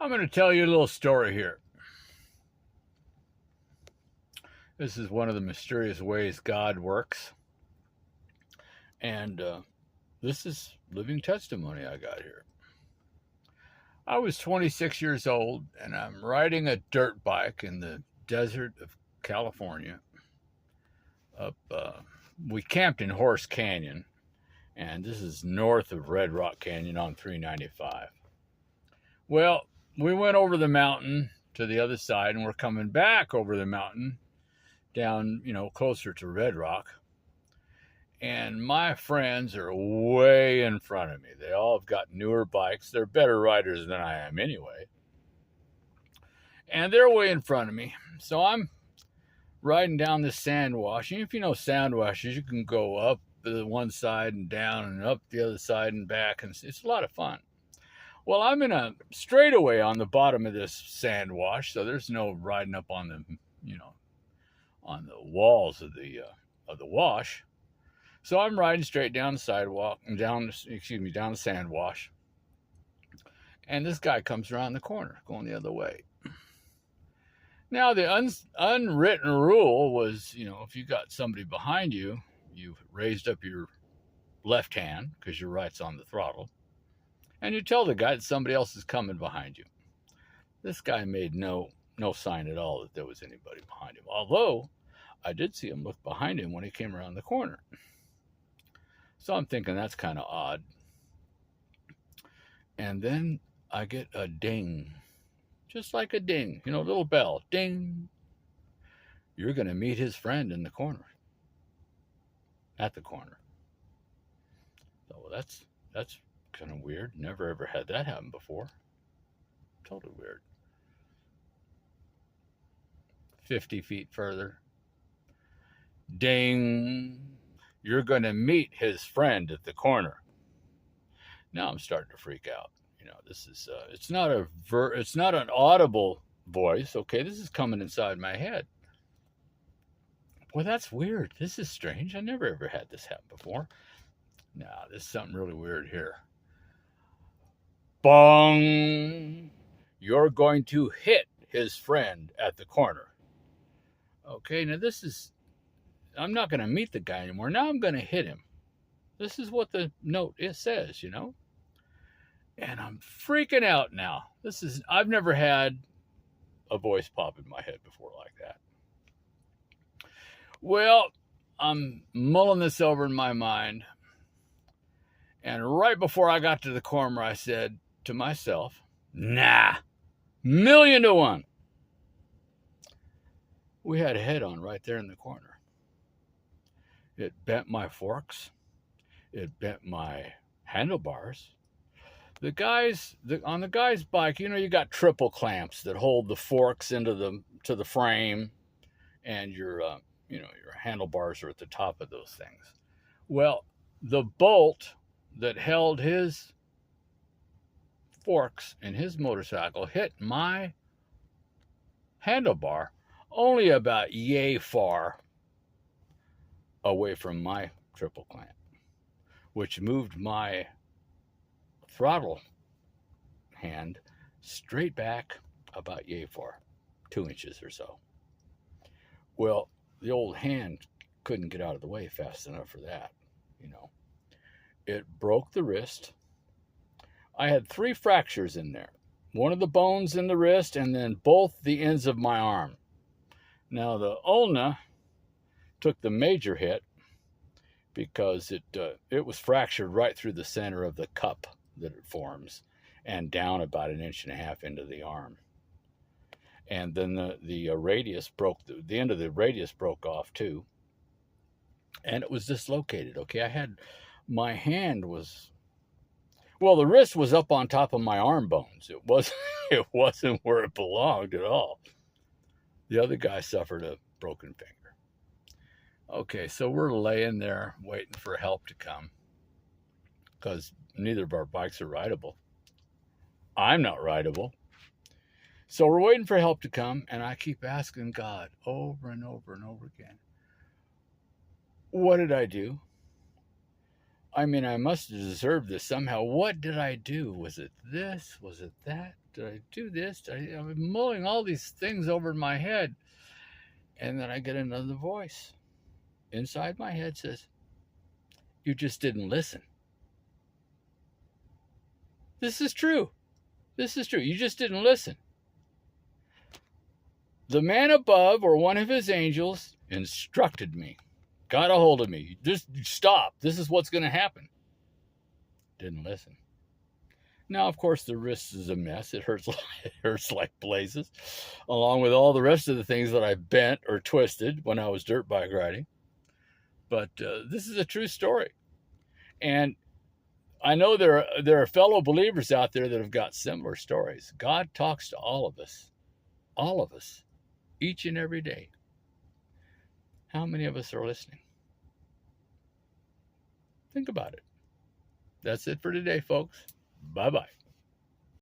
I'm going to tell you a little story here. This is one of the mysterious ways God works. And this is living testimony I got here. I was 26 years old, and I'm riding a dirt bike in the desert of California. We camped in Horse Canyon, and this is north of Red Rock Canyon on 395. Well, we went over the mountain to the other side, and we're coming back over the mountain down, closer to Red Rock. And my friends are way in front of me. They all have got newer bikes. They're better riders than I am anyway. And they're way in front of me. So I'm riding down this sand wash. And if you know sand washes, you can go up the one side and down and up the other side and back. And it's a lot of fun. Well, I'm in a straightaway on the bottom of this sand wash. So there's no riding up on the, on the walls of the wash. So I'm riding straight down the sidewalk and down the sand wash. And this guy comes around the corner going the other way. Now, the unwritten rule was, if you got somebody behind you, you raised up your left hand because your right's on the throttle. And you tell the guy that somebody else is coming behind you. This guy made no sign at all that there was anybody behind him. Although I did see him look behind him when he came around the corner. So I'm thinking that's kind of odd. And then I get a ding. Just like a ding. A little bell. Ding. You're going to meet his friend in the corner. At the corner. So that's kind of weird. Never ever had that happen before. Totally weird. 50 feet further. Ding. You're going to meet his friend at the corner. Now I'm starting to freak out. This is it's not an audible voice. Okay, this is coming inside my head. Boy, that's weird. This is strange. I never ever had this happen before. Now, there's something really weird here. Bong! You're going to hit his friend at the corner. Okay, now I'm not going to meet the guy anymore. Now I'm going to hit him. This is what the note says, And I'm freaking out now. I've never had a voice pop in my head before like that. Well, I'm mulling this over in my mind. And right before I got to the corner, I said to myself, nah, 1,000,000 to 1. We had a head-on right there in the corner. It bent my forks. It bent my handlebars. On the guy's bike, you got triple clamps that hold the forks to the frame, and your handlebars are at the top of those things. Well, the bolt that held his forks in his motorcycle hit my handlebar only about yay far away from my triple clamp, which moved my throttle hand straight back about yay far, 2 inches or so. Well, the old hand couldn't get out of the way fast enough for that, It broke the wrist. I had 3 fractures in there. One of the bones in the wrist, and then both the ends of my arm. Now, the ulna took the major hit because it was fractured right through the center of the cup that it forms and down about 1.5 inches into the arm. And then the radius the end of the radius broke off too. And it was dislocated. Okay, my hand was, the wrist was up on top of my arm bones. It wasn't where it belonged at all. The other guy suffered a broken finger. Okay, so we're laying there waiting for help to come because neither of our bikes are rideable. I'm not rideable. So we're waiting for help to come, and I keep asking God over and over and over again, what did I do? I mean, I must have deserved this somehow. What did I do? Was it this? Was it that? Did I do this? I was mulling all these things over in my head. And then I get another voice inside my head says, you just didn't listen. This is true. This is true. You just didn't listen. The man above, or one of his angels, instructed me, got a hold of me. Just stop. This is what's going to happen. Didn't listen. Now, of course, the wrist is a mess. It hurts like blazes, along with all the rest of the things that I bent or twisted when I was dirt bike riding. But this is a true story. And I know there are fellow believers out there that have got similar stories. God talks to all of us, each and every day. How many of us are listening? Think about it. That's it for today, folks. Bye-bye.